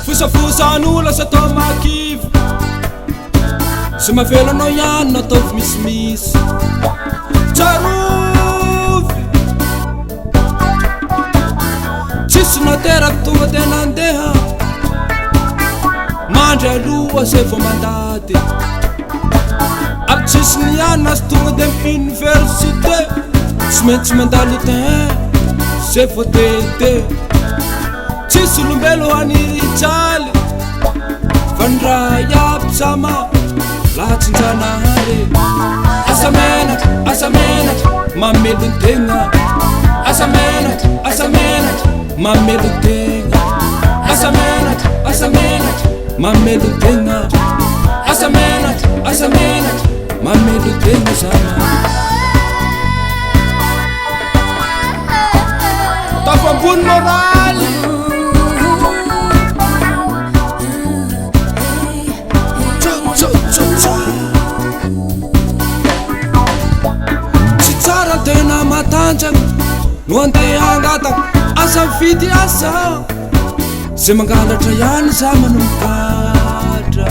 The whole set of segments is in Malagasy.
Fusafusan'olo asa atao makivy sy mahavelanao ihany no ataovy misimisy tsarovy tsisy nateraky tonga tena andeha mandry aloha zay vo mandady ary tsisy ny ihany azy tonga de université tsy maintsy mandalo tin zay vo tete tsisy olombelo aniritsaly fa ny raha iaby sama lahatsinjanahary asa menatra mamelony tegna asa menatra mamelony tegna asa menatra mamelony tegna asa menatra mamelony tegna sama tafambony moraly tena matanjaka no andeha angataka asa mividy asa zay mangalatra ihany za manomikatra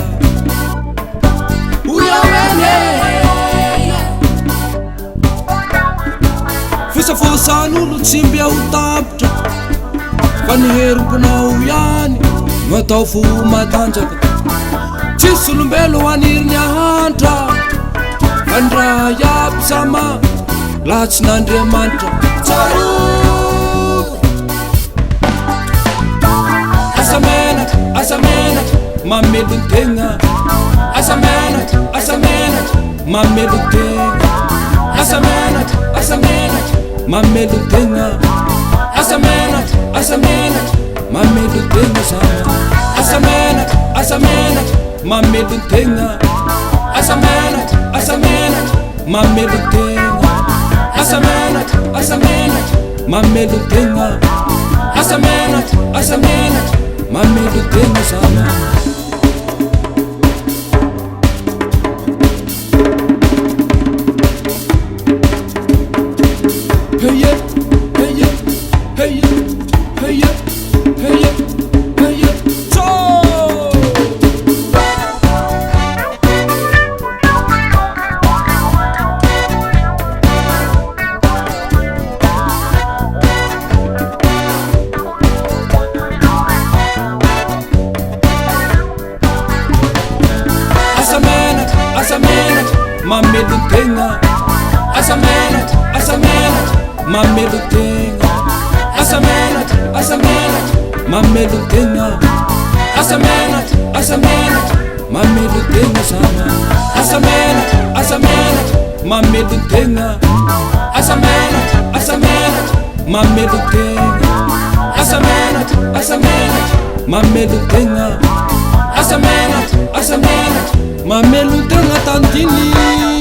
oyaene fisafosan'olo tsy mbe ho tapitra fa ny herim-ponao ihany no atao fo matanjaka tsisy olombelo aniriny ahantra fa ny raha iaby sama lahatsy n'Andriamanitra tsarovy asa menatra mamelony tegna asa menatra mamelony tegna asa menatra mamelony tegna asa menatra mamelony tegna sama asa menatra mamelony tegna asa menatra mamelony tegna asa menatra mamelony tegna asa menatra mamelony tegna sama mamelony tegna asa menatra mamelony tegna asa menatra mamelony tegna asa menatra mamelony tegna sama asa menatra mamelony tegna asa menatra mamelony tegna asa menatra mamelony tegna asa menatra mamelony tegna tantiny